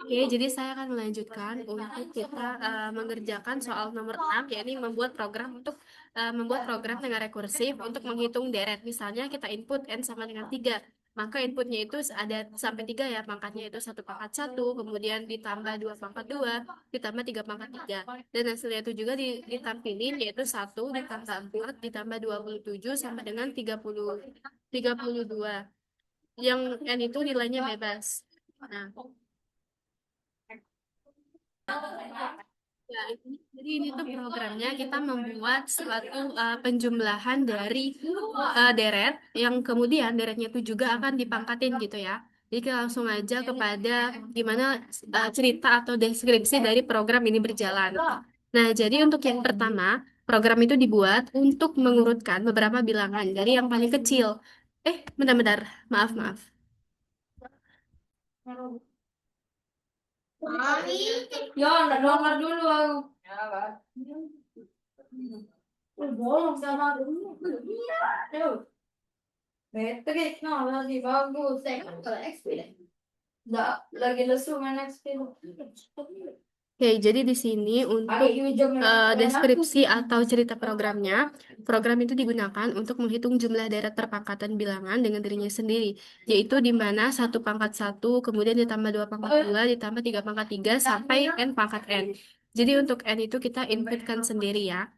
Oke, jadi saya akan melanjutkan untuk kita mengerjakan soal nomor 6, yakni membuat program dengan rekursif untuk menghitung deret. Misalnya kita input n sama dengan 3, maka inputnya itu ada sampai 3 ya, pangkatnya itu 1 pangkat 1, kemudian ditambah 2 pangkat 2, ditambah 3 pangkat 3. Dan hasilnya itu juga ditampilin, yaitu 1 ditambah 4 ditambah 27 sama dengan 32. Yang n itu nilainya bebas. Nah, ya, jadi ini tuh programnya kita membuat suatu penjumlahan dari deret yang kemudian deretnya itu juga akan dipangkatin gitu ya. Jadi kita langsung aja kepada gimana cerita atau deskripsi dari program ini berjalan. Nah, jadi untuk yang pertama, program itu dibuat untuk mengurutkan beberapa bilangan dari yang paling kecil. Bentar-bentar, maaf. Ya, dengar dulu aku. Bolong sama dulu. Iya. Metrik, no, lagi bagus. Saya kan kalau XP deh. Nggak, lagi lesu main XP. Oke, jadi di sini untuk deskripsi atau cerita programnya, program itu digunakan untuk menghitung jumlah deret perpangkatan bilangan dengan dirinya sendiri, yaitu di mana 1 pangkat 1, kemudian ditambah 2 pangkat 2, ditambah 3 pangkat 3, sampai n pangkat n. Jadi untuk n itu kita inputkan sendiri ya.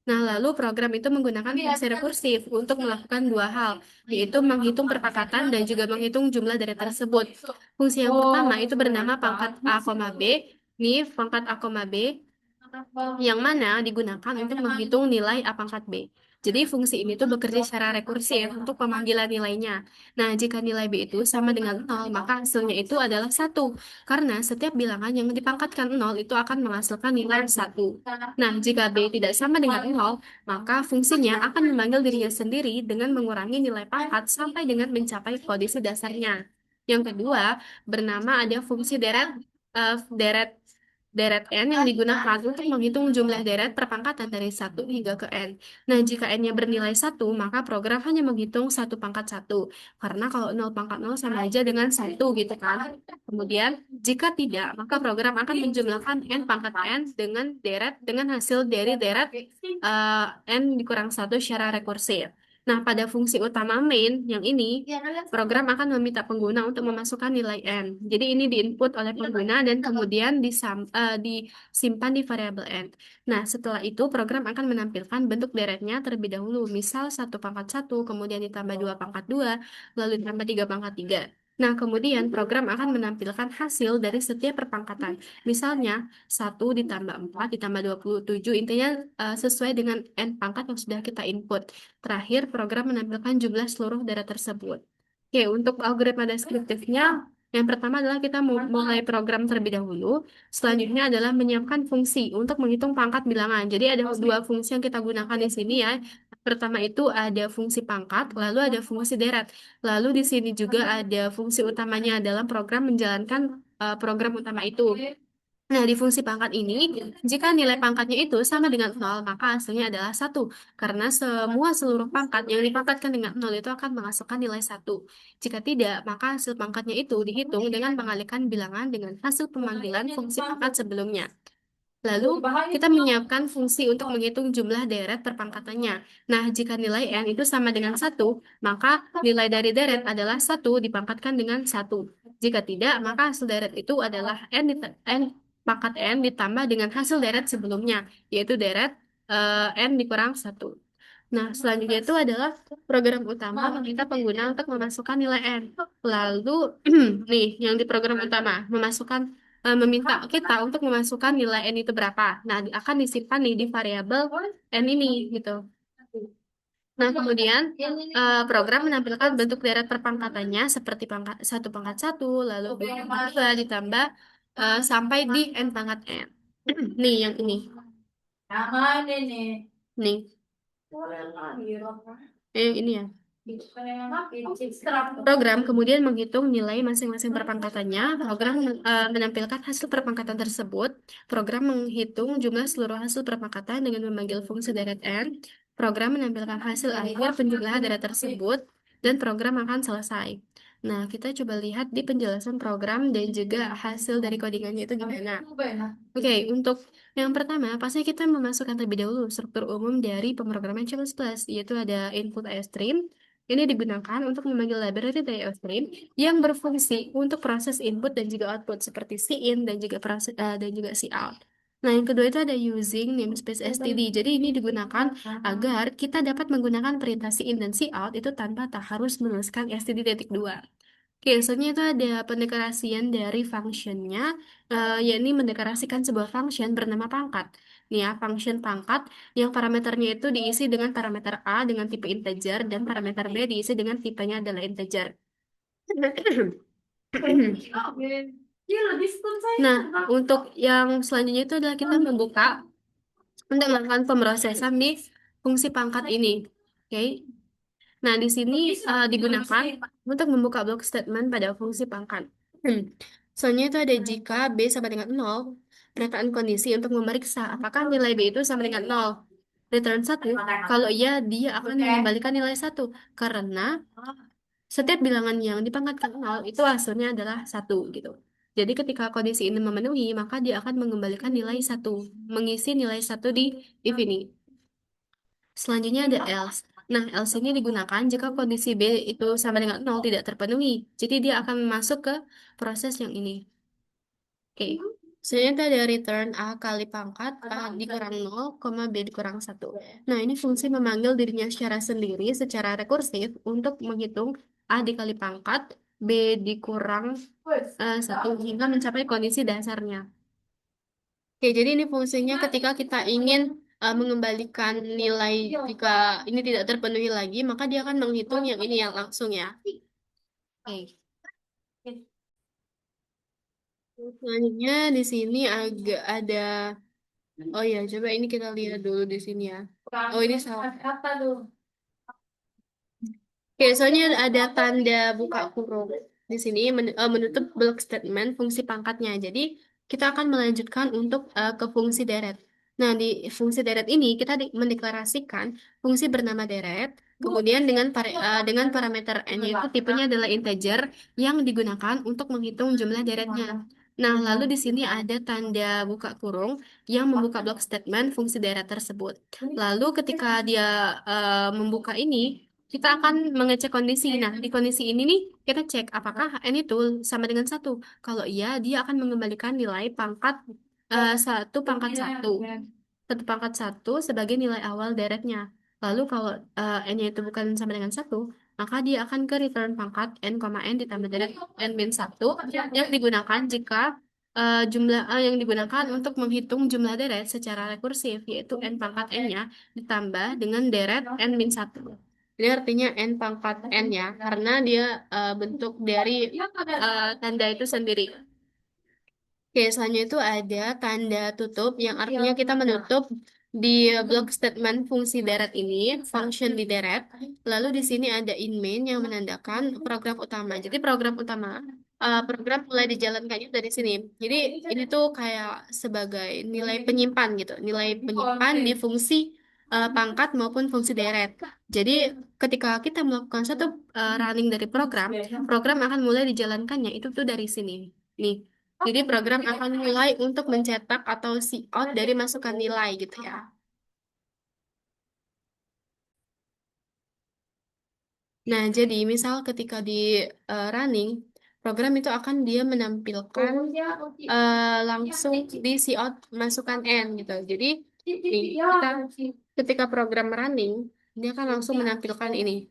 Nah, lalu program itu menggunakan fungsi rekursif untuk melakukan dua hal, yaitu menghitung perpangkatan dan juga menghitung jumlah deret tersebut. Fungsi yang pertama itu bernama pangkat A, B. Ini pangkat A, B yang mana digunakan untuk menghitung nilai A pangkat B. Jadi fungsi ini tuh bekerja secara rekursif untuk pemanggilan nilainya. Nah, jika nilai B itu sama dengan 0, maka hasilnya itu adalah 1. Karena setiap bilangan yang dipangkatkan 0 itu akan menghasilkan nilai 1. Nah, jika B tidak sama dengan 0, maka fungsinya akan memanggil dirinya sendiri dengan mengurangi nilai pangkat sampai dengan mencapai kondisi dasarnya. Yang kedua, bernama ada fungsi deret deret n yang digunakan untuk menghitung jumlah deret perpangkatan dari 1 hingga ke n. Nah, jika n-nya bernilai 1, maka program hanya menghitung 1 pangkat 1. Karena kalau 0 pangkat 0 sama aja dengan 1 gitu kan. Kemudian, jika tidak, maka program akan menjumlahkan n pangkat n dengan hasil dari deret n dikurang 1 secara rekursif. Nah, pada fungsi utama main yang ini, program akan meminta pengguna untuk memasukkan nilai n. Jadi ini diinput oleh pengguna dan kemudian disimpan di variabel n. Nah, setelah itu program akan menampilkan bentuk deretnya terlebih dahulu. Misal 1 pangkat 1, kemudian ditambah 2 pangkat 2, lalu ditambah 3 pangkat 3. Nah, kemudian program akan menampilkan hasil dari setiap perpangkatan. Misalnya, 1 ditambah 4 ditambah 27, intinya sesuai dengan n pangkat yang sudah kita input. Terakhir, program menampilkan jumlah seluruh data tersebut. Oke, untuk algoritma deskriptifnya, yang pertama adalah kita mulai program terlebih dahulu. Selanjutnya adalah menyiapkan fungsi untuk menghitung pangkat bilangan. Jadi ada dua fungsi yang kita gunakan di sini ya. Pertama itu ada fungsi pangkat, lalu ada fungsi deret. Lalu di sini juga ada fungsi utamanya dalam program menjalankan program utama itu. Nah, di fungsi pangkat ini, jika nilai pangkatnya itu sama dengan 0, maka hasilnya adalah 1. Karena seluruh pangkat yang dipangkatkan dengan 0 itu akan menghasilkan nilai 1. Jika tidak, maka hasil pangkatnya itu dihitung dengan mengalihkan bilangan dengan hasil pemanggilan fungsi pangkat sebelumnya. Lalu, kita menyiapkan fungsi untuk menghitung jumlah deret perpangkatannya. Nah, jika nilai n itu sama dengan 1, maka nilai dari deret adalah 1 dipangkatkan dengan 1. Jika tidak, maka hasil deret itu adalah n pangkat n ditambah dengan hasil deret sebelumnya, yaitu deret n dikurang 1. Nah, selanjutnya itu adalah program utama meminta pengguna untuk memasukkan nilai n. Lalu, nih, yang di program utama, meminta kita untuk memasukkan nilai n itu berapa. Nah, akan disimpan nih di variabel n ini, gitu. Nah, kemudian program menampilkan bentuk deret perpangkatannya seperti 1 pangkat 1, lalu 2 pangkat 2, ditambah sampai di n pangkat n. Nih, yang ini. Nih, yang ini ya. Program kemudian menghitung nilai masing-masing perpangkatannya. Program menampilkan hasil perpangkatan tersebut. Program menghitung jumlah seluruh hasil perpangkatan dengan memanggil fungsi deret n. Program menampilkan hasil akhir penjumlahan deret tersebut, dan program akan selesai. Nah, kita coba lihat di penjelasan program dan juga hasil dari codingannya itu gimana. Oke, untuk yang pertama, pasti kita memasukkan terlebih dahulu struktur umum dari pemrograman C++, yaitu ada input IOStream. Ini digunakan untuk memanggil library dari IOStream yang berfungsi untuk proses input dan juga output seperti cin dan juga dan juga cout. Nah, yang kedua itu ada using namespace std. Jadi ini digunakan agar kita dapat menggunakan perintah cin dan cout itu tanpa tak harus menuliskan std.2. Oke, selanjutnya itu ada pendeklarasian dari functionnya, yakni mendeklarasikan sebuah function bernama pangkat. Nih ya, function pangkat yang parameternya itu diisi dengan parameter A dengan tipe integer dan parameter B diisi dengan tipenya adalah integer. Nah, untuk yang selanjutnya itu adalah kita membuka untuk melakukan pemrosesan di fungsi pangkat ini. Oke. Nah, di sini digunakan untuk membuka blok statement pada fungsi pangkat. Soalnya itu ada jika B sama dengan 0, pernyataan kondisi untuk memeriksa apakah nilai B itu sama dengan 0. Return 1, kalau iya dia akan mengembalikan nilai 1. Karena setiap bilangan yang dipangkatkan 0 itu hasilnya adalah 1 gitu. Jadi ketika kondisi ini memenuhi, maka dia akan mengembalikan nilai 1, mengisi nilai 1 di if ini. Selanjutnya ada else. Nah, else ini digunakan jika kondisi B itu sama dengan 0 tidak terpenuhi. Jadi dia akan masuk ke proses yang ini. Oke. Selanjutnya ada return A kali pangkat A dikurang 0, B dikurang 1. Nah, ini fungsi memanggil dirinya secara sendiri, secara rekursif untuk menghitung A dikali pangkat B dikurang 1 hingga mencapai kondisi dasarnya. Oke, jadi ini fungsinya ketika kita ingin mengembalikan nilai jika ini tidak terpenuhi lagi, maka dia akan menghitung yang ini yang langsung ya. Oke. Selanjutnya di sini agak ada, oh ya, coba ini kita lihat dulu di sini ya. Oh ini salah. Oke, soalnya ada tanda buka kurung di sini menutup block statement fungsi pangkatnya. Jadi kita akan melanjutkan untuk ke fungsi deret. Nah, di fungsi deret ini kita mendeklarasikan fungsi bernama deret, kemudian dengan parameter n yaitu tipenya adalah integer yang digunakan untuk menghitung jumlah deretnya. Nah, lalu di sini ada tanda buka kurung yang membuka block statement fungsi deret tersebut. Lalu ketika dia membuka ini, kita akan mengecek kondisi. Nah, di kondisi ini nih, kita cek apakah n itu sama dengan 1. Kalau iya, dia akan mengembalikan nilai pangkat 1 pangkat 1. 1 pangkat 1 sebagai nilai awal deretnya. Lalu kalau n-nya itu bukan sama dengan 1, maka dia akan ke return pangkat n, ditambah deret n-1 yang digunakan jika yang digunakan untuk menghitung jumlah deret secara rekursif, yaitu n pangkat n-nya ditambah dengan deret n-1. Jadi artinya n pangkat n ya, karena dia bentuk dari tanda itu sendiri. Oke, selanjutnya itu ada tanda tutup yang artinya kita menutup di block statement fungsi deret ini, function di deret. Lalu di sini ada in main yang menandakan program utama. Jadi program utama, program mulai dijalankannya dari sini. Jadi ini tuh kayak sebagai nilai penyimpan gitu, nilai penyimpan di fungsi pangkat maupun fungsi deret. Jadi ketika kita melakukan satu running dari program, program akan mulai dijalankannya itu tuh dari sini. Nih. Jadi program akan mulai untuk mencetak atau out dari masukan nilai gitu ya. Nah, jadi misal ketika di running, program itu akan dia menampilkan langsung di out masukan N gitu. Jadi nih, kita ketika program running, dia akan langsung menampilkan ini.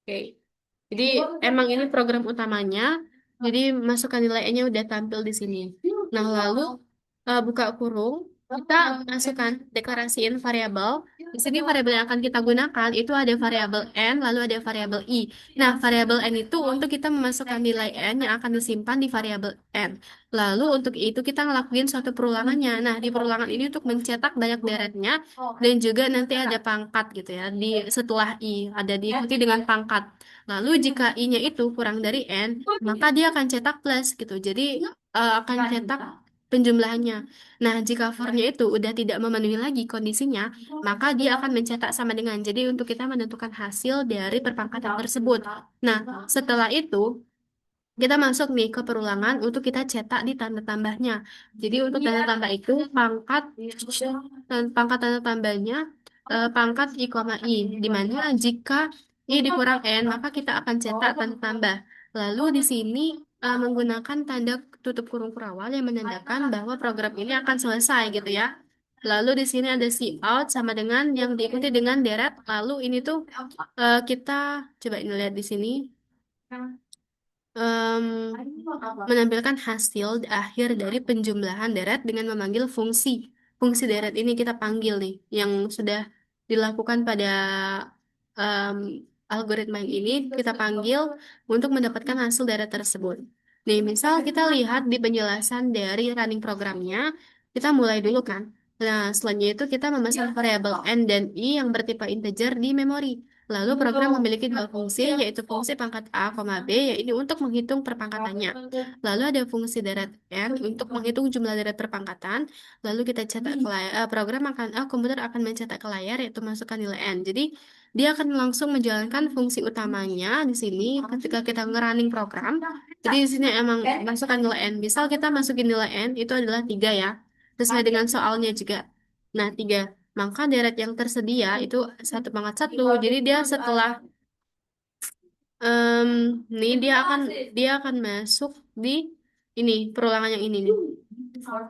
Oke. Jadi emang ini program utamanya. Jadi masukan nilainya udah tampil di sini. Nah, lalu buka kurung, kita masukkan deklarasiin variabel. Di sini variabel yang akan kita gunakan itu ada variabel n, lalu ada variabel i. Nah, variabel n itu untuk kita memasukkan nilai n yang akan disimpan di variabel n. Lalu untuk itu kita ngelakuin suatu perulangannya. Nah, di perulangan ini untuk mencetak banyak deretnya dan juga nanti ada pangkat gitu ya di setelah i, ada diikuti dengan pangkat. Lalu jika i-nya itu kurang dari n, maka dia akan cetak plus gitu. Jadi akan cetak penjumlahannya. Nah, jika for-nya itu udah tidak memenuhi lagi kondisinya, maka dia akan mencetak sama dengan. Jadi untuk kita menentukan hasil dari perpangkatan tersebut. Nah, setelah itu kita masuk nih ke perulangan untuk kita cetak di tanda tambahnya. Jadi untuk tanda tambah itu pangkat tanda tambahnya pangkat i, koma i. Di mana jika i dikurang n maka kita akan cetak tanda tambah. Lalu di sini menggunakan tanda tutup kurung kurawal yang menandakan bahwa program ini akan selesai gitu ya. Lalu di sini ada out sama dengan yang diikuti dengan deret. Lalu ini tuh kita coba ini lihat di sini em, menampilkan hasil akhir dari penjumlahan deret dengan memanggil fungsi. Fungsi deret ini kita panggil nih, yang sudah dilakukan pada em, algoritma yang ini kita panggil untuk mendapatkan hasil deret tersebut. Nih, misal kita lihat di penjelasan dari running programnya, kita mulai dulu kan. Nah, selanjutnya itu kita memasang variabel n dan i yang bertipe integer di memori. Lalu program memiliki dua fungsi, yaitu fungsi pangkat A, B, yaitu untuk menghitung perpangkatannya. Lalu ada fungsi deret N untuk menghitung jumlah deret perpangkatan. Lalu kita cetak ke layar, komputer akan mencetak ke layar, yaitu masukkan nilai N. Jadi, dia akan langsung menjalankan fungsi utamanya di sini ketika kita ngerunning program. Jadi, di sini emang masukkan nilai N. Misal kita masukin nilai N, itu adalah 3 ya. Sesuai dengan soalnya juga. Nah, 3. Maka deret yang tersedia itu 1/1. Jadi dia setelah em nih dia akan masuk di ini perulangan yang ini nih.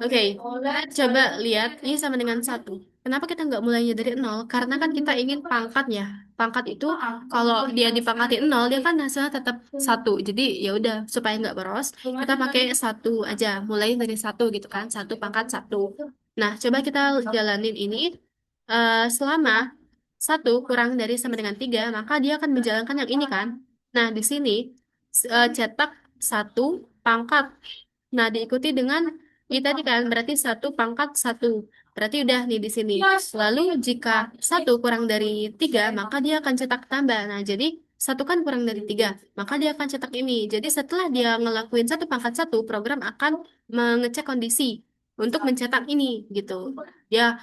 Oke, kita coba lihat ini sama dengan 1. Kenapa kita nggak mulainya dari 0? Karena kan kita ingin pangkat ya. Pangkat itu kalau dia dipangkatin 0, dia kan hasilnya tetap 1. Jadi ya udah supaya nggak boros, kita pakai 1 aja. Mulai dari 1 gitu kan. 1/1. Nah, coba kita jalanin ini. Selama 1 kurang dari sama dengan 3, maka dia akan menjalankan yang ini kan. Nah, di sini cetak 1/. Nah, diikuti dengan ini tadi kan berarti 1/1. Berarti udah nih di sini. Lalu jika 1 kurang dari 3, maka dia akan cetak tambah. Nah, jadi 1 kan kurang dari 3, maka dia akan cetak ini. Jadi setelah dia ngelakuin 1/1, program akan mengecek kondisi untuk mencetak ini gitu. Dia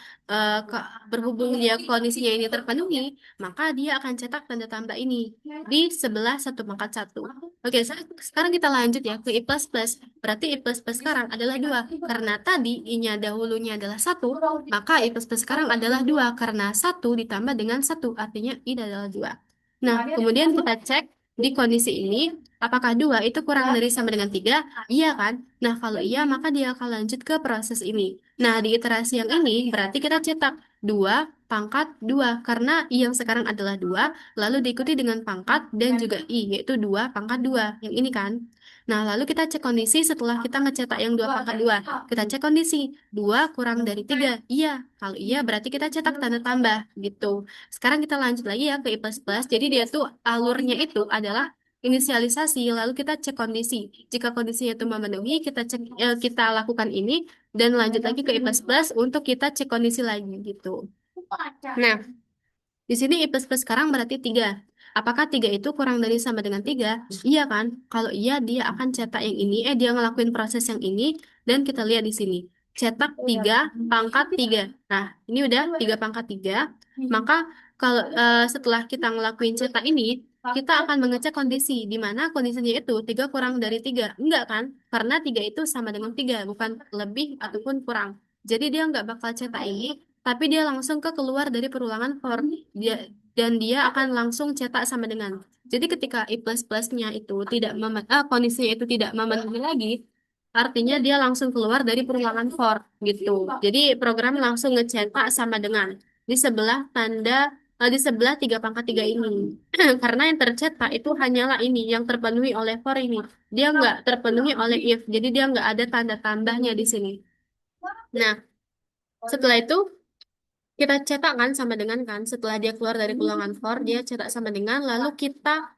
berhubung dia kondisinya ini terpenuhi, maka dia akan cetak tanda tambah ini di sebelah 1/1. Oke, sekarang kita lanjut ya ke i plus plus. Berarti i plus plus sekarang adalah 2. Karena tadi i-nya dahulunya adalah 1, maka i plus plus sekarang adalah 2. Karena 1 ditambah dengan 1, artinya i adalah 2. Nah, kemudian kita cek di kondisi ini, apakah 2 itu kurang dari sama dengan 3? Iya kan? Nah, kalau iya, maka dia akan lanjut ke proses ini. Nah, di iterasi yang ini, berarti kita cetak 2/2, karena i yang sekarang adalah 2, lalu diikuti dengan pangkat dan juga i, yaitu 2/2, yang ini kan. Nah, lalu kita cek kondisi setelah kita ngecetak yang 2/2. Kita cek kondisi, 2 kurang dari 3. Iya, kalau iya berarti kita cetak tanda tambah, gitu. Sekarang kita lanjut lagi ya ke i plus plus. Jadi dia tuh alurnya itu adalah inisialisasi, lalu kita cek kondisi. Jika kondisinya itu memenuhi, kita lakukan ini, dan lanjut lagi ke i plus plus untuk kita cek kondisi lagi, gitu. Nah, di sini I plus plus sekarang berarti 3. Apakah 3 itu kurang dari sama dengan 3? Iya kan? Kalau iya, dia akan cetak yang ini. Dia ngelakuin proses yang ini. Dan kita lihat di sini. Cetak 3/3. Nah, ini udah 3/3. Maka kalau setelah kita ngelakuin cetak ini, kita akan mengecek kondisi. Di mana kondisinya itu 3 kurang dari 3. Enggak kan? Karena 3 itu sama dengan 3. Bukan lebih ataupun kurang. Jadi dia nggak bakal cetak ini, tapi dia langsung keluar dari perulangan for dan dia akan langsung cetak sama dengan. Jadi ketika i plus plusnya itu kondisinya itu tidak memenuhi lagi, artinya dia langsung keluar dari perulangan for gitu. Jadi program langsung ngecetak sama dengan di sebelah di sebelah 3/3 ini. Karena yang tercetak itu hanyalah ini yang terpenuhi oleh for ini. Dia nggak terpenuhi oleh if. Jadi dia nggak ada tanda tambahnya di sini. Nah, setelah itu kita cetak kan sama dengan kan setelah dia keluar dari perulangan for dia cetak sama dengan, lalu kita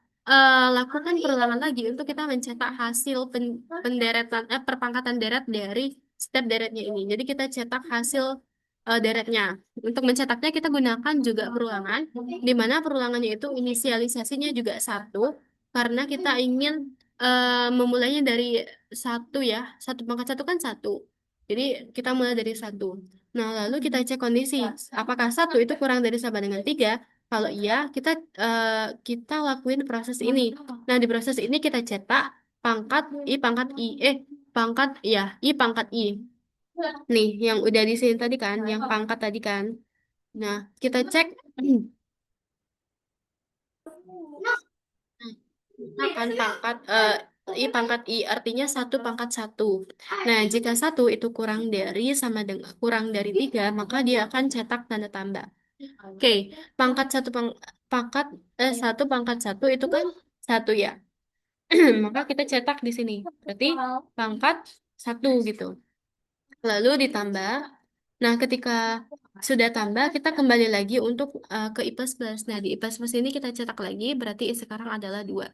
lakukan perulangan lagi untuk kita mencetak hasil penderetan perpangkatan deret dari step deretnya ini. Jadi kita cetak hasil deretnya. Untuk mencetaknya kita gunakan juga perulangan, di mana perulangannya itu inisialisasinya juga 1, karena kita ingin memulainya dari 1 ya. 1/1 kan 1. Jadi kita mulai dari satu. Nah, lalu kita cek kondisi. Apakah satu itu kurang dari sama dengan tiga? Kalau iya, kita lakuin proses ini. Nah, di proses ini kita cetak pangkat I pangkat I. Pangkat ya, I pangkat I. Nih, yang udah di sini tadi kan, yang pangkat tadi kan. Nah, kita cek akan pangkat I pangkat I artinya satu pangkat satu. Nah, jika satu itu kurang dari sama dengan kurang dari tiga, maka dia akan cetak tanda tambah. Oke, pangkat satu pangkat satu pangkat satu itu kan satu ya. Maka kita cetak di sini. Berarti pangkat satu gitu. Lalu ditambah. Nah, ketika sudah tambah, kita kembali lagi untuk ke I plus plus. Nah, di I plus plus ini kita cetak lagi, berarti I sekarang adalah 2.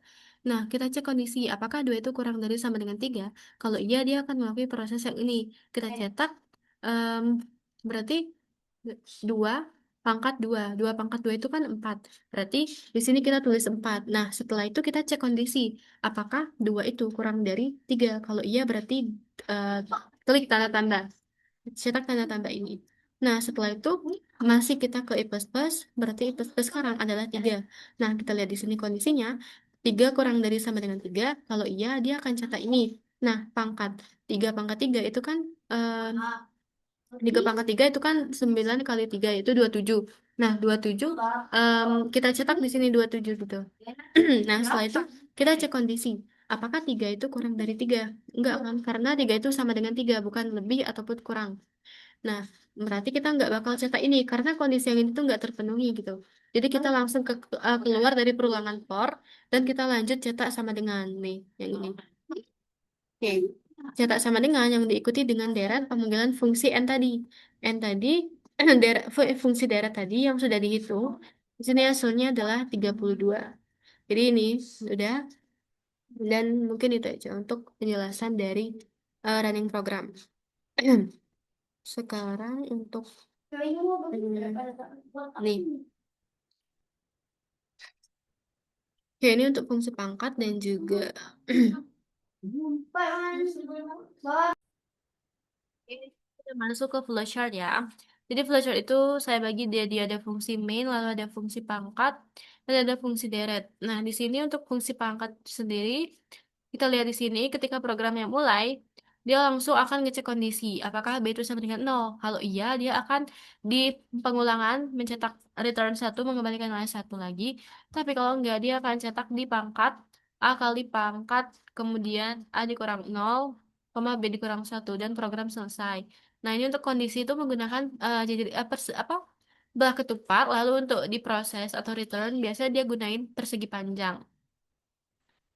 Nah, kita cek kondisi, apakah 2 itu kurang dari sama dengan 3? Kalau iya, dia akan melalui proses yang ini. Kita cetak, em, berarti 2 pangkat 2. 2 pangkat 2 itu kan 4. Berarti di sini kita tulis 4. Nah, setelah itu kita cek kondisi, apakah 2 itu kurang dari 3? Kalau iya, berarti eh, klik tanda tanda cetak tanda tambah ini. Nah, setelah itu masih kita ke I++, berarti I++ sekarang adalah 3. Nah, kita lihat di sini kondisinya, 3 kurang dari sama dengan 3, kalau iya dia akan cetak ini. Nah, pangkat 3 pangkat 3 itu kan, 3 pangkat 3 itu kan 9 kali 3 itu 27. Nah, 27, kita cetak di sini 27 gitu. Nah, setelah itu kita cek kondisi. Apakah 3 itu kurang dari 3? Enggak kan? Karena 3 itu sama dengan 3, bukan lebih ataupun kurang. Nah, berarti kita nggak bakal cetak ini karena kondisi yang ini tuh nggak terpenuhi gitu. Jadi kita langsung keluar dari perulangan for dan kita lanjut cetak sama dengan nih yang ini. Oke, cetak sama dengan yang diikuti dengan deret pemanggilan fungsi n tadi. N tadi fungsi deret tadi yang sudah dihitung. Di sini hasilnya adalah 32. Jadi ini sudah dan mungkin itu aja untuk penjelasan dari running program. Sekarang untuk nih, ya ini untuk fungsi pangkat dan juga ini kita masuk ke flowchart ya. Jadi flowchart itu saya bagi dia ada fungsi main, lalu ada fungsi pangkat, dan ada fungsi deret. Nah, di sini untuk fungsi pangkat sendiri, kita lihat di sini ketika programnya mulai, dia langsung akan ngecek kondisi apakah B itu sama dengan 0. Kalau iya, dia akan di pengulangan mencetak return 1 mengembalikan nilai 1 lagi. Tapi kalau enggak, dia akan cetak di pangkat A kali pangkat, kemudian A dikurang 0, B dikurang 1 dan program selesai. Nah, ini untuk kondisi itu menggunakan jadi belah ketupat, lalu untuk diproses atau return biasanya dia gunain persegi panjang.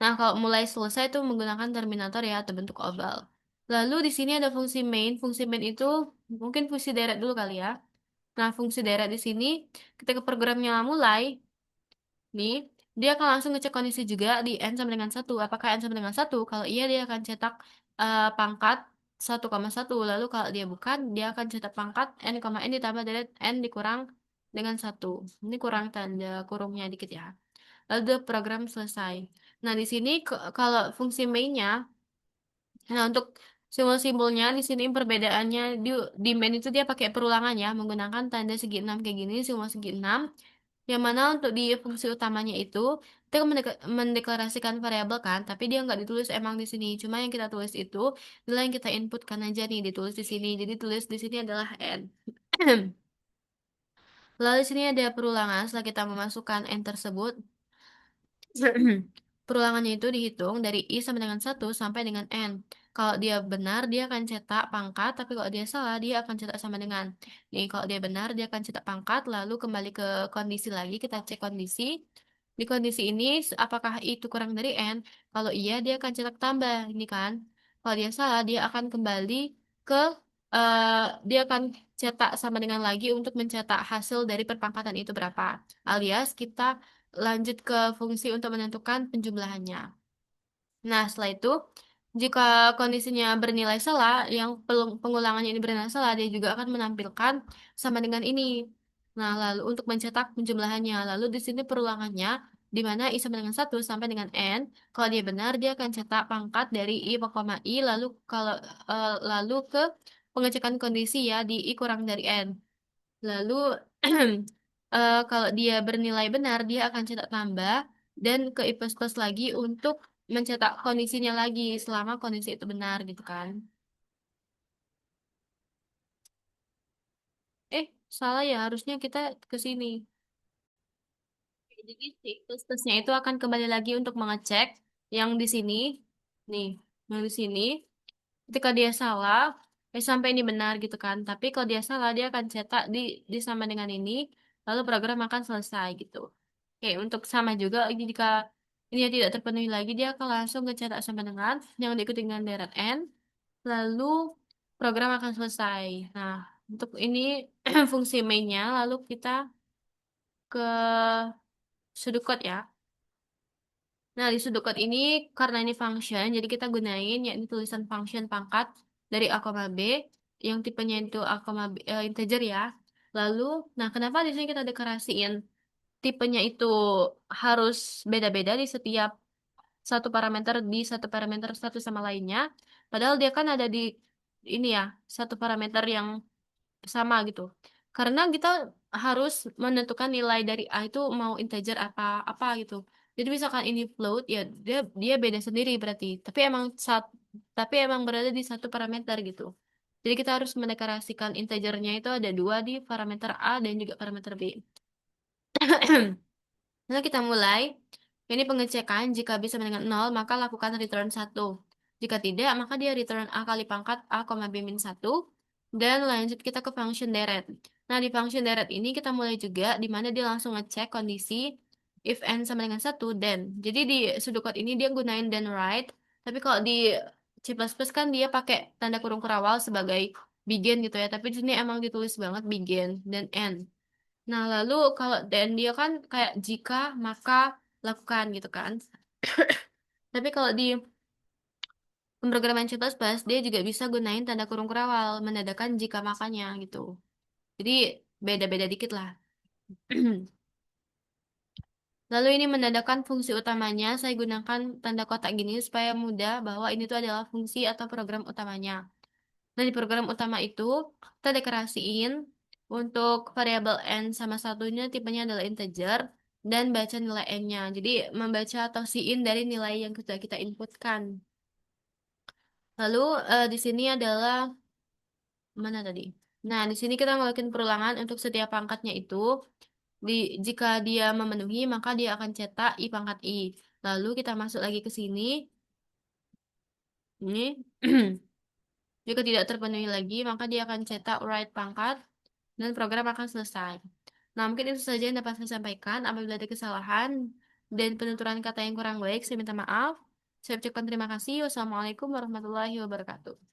Nah, kalau mulai selesai itu menggunakan terminator ya atau bentuk oval. Lalu di sini ada fungsi main. Fungsi main itu mungkin fungsi deret dulu kali ya. Nah, fungsi deret di sini ketika programnya mulai, nih, dia akan langsung ngecek kondisi juga di n sama dengan 1. Apakah n sama dengan 1? Kalau iya, dia akan cetak pangkat 1,1. Lalu kalau dia bukan, dia akan cetak pangkat n, ditambah dari n dikurang dengan 1. Ini kurang tanda kurungnya dikit ya. Lalu program selesai. Nah, di sini kalau fungsi mainnya, nah untuk simbol-simbolnya di sini perbedaannya di main itu dia pakai perulangan ya, menggunakan tanda segi 6 kayak gini, simbol segi 6. Yang mana untuk di fungsi utamanya itu kita mendeklarasikan variabel kan, tapi dia nggak ditulis emang di sini. Cuma yang kita tulis itu nilai yang kita inputkan aja nih ditulis di sini. Jadi tulis di sini adalah n. Lalu di sini ada perulangan setelah kita memasukkan n tersebut. Perulangannya itu dihitung dari I sama dengan 1 sampai dengan N. Kalau dia benar, dia akan cetak pangkat, tapi kalau dia salah, dia akan cetak sama dengan. Nih, kalau dia benar, dia akan cetak pangkat, lalu kembali ke kondisi lagi, kita cek kondisi. Di kondisi ini, apakah I itu kurang dari N? Kalau iya, dia akan cetak tambah, ini kan. Kalau dia salah, dia akan kembali ke, dia akan cetak sama dengan lagi untuk mencetak hasil dari perpangkatan itu berapa. Alias, kita lanjut ke fungsi untuk menentukan penjumlahannya. Nah, setelah itu, jika kondisinya bernilai salah, yang pengulangannya ini bernilai salah, dia juga akan menampilkan sama dengan ini. Nah, lalu untuk mencetak penjumlahannya, lalu di sini perulangannya, di mana I sama dengan 1 sampai dengan N. Kalau dia benar, dia akan cetak pangkat dari I, I, lalu kalau lalu ke pengecekan kondisi ya di I kurang dari N. Lalu kalau dia bernilai benar, dia akan cetak tambah dan ke I plus plus lagi untuk mencetak kondisinya lagi selama kondisi itu benar gitu kan. Salah ya, harusnya kita ke sini. Jadi si plus plusnya itu akan kembali lagi untuk mengecek yang di sini. Nih, yang di sini. Ketika dia salah, sampai ini benar gitu kan. Tapi kalau dia salah, dia akan cetak di sama dengan ini, lalu program akan selesai gitu. Oke, untuk sama juga ini jika ini tidak terpenuhi lagi, dia akan langsung ngecetak sama dengan yang diikuti dengan deret n, lalu program akan selesai. Nah, untuk ini fungsi mainnya, lalu kita ke sudut code ya. Nah, di sudut code ini karena ini function, jadi kita gunain yakni tulisan function pangkat dari A, B yang tipenya itu integer ya. Lalu, nah kenapa di sini kita deklarasiin tipenya itu harus beda-beda di setiap satu parameter satu sama lainnya. Padahal dia kan ada di ini ya, satu parameter yang sama gitu. Karena kita harus menentukan nilai dari A itu mau integer apa apa gitu. Jadi misalkan ini float ya dia dia beda sendiri berarti. Tapi emang berada di satu parameter gitu. Jadi kita harus mendeklarasikan integernya itu ada dua di parameter A dan juga parameter B. Lalu kita mulai. Ini pengecekan jika bisa dengan nol maka lakukan return satu. Jika tidak, maka dia return A kali pangkat A, B min 1. Dan lanjut kita ke function deret. Nah, di function deret ini kita mulai juga di mana dia langsung ngecek kondisi if n sama dengan satu then. Jadi di pseudocode ini dia gunain then right. Tapi kalau di C++ kan dia pakai tanda kurung kerawal sebagai begin gitu ya. Tapi di sini emang ditulis banget begin dan end. Nah, lalu kalau dan dia kan kayak jika, maka, lakukan gitu kan. Tapi kalau di pemrograman C++, dia juga bisa gunain tanda kurung kerawal, menandakan jika makanya gitu. Jadi beda-beda dikit lah. Lalu ini menandakan fungsi utamanya, saya gunakan tanda kotak gini supaya mudah bahwa ini tuh adalah fungsi atau program utamanya. Nah, di program utama itu, kita deklarasiin untuk variabel n sama satunya tipenya adalah integer dan baca nilai n-nya. Jadi, membaca atau siin dari nilai yang sudah kita inputkan. Lalu, di sini adalah, mana tadi? Nah, di sini kita ngelakuin perulangan untuk setiap pangkatnya itu. Di, jika dia memenuhi, maka dia akan cetak I pangkat I. Lalu, kita masuk lagi ke sini. Ini. Jika tidak terpenuhi lagi, maka dia akan cetak write pangkat dan program akan selesai. Nah, mungkin itu saja yang dapat saya sampaikan. Apabila ada kesalahan dan penuturan kata yang kurang baik, saya minta maaf. Saya ucapkan terima kasih. Wassalamualaikum warahmatullahi wabarakatuh.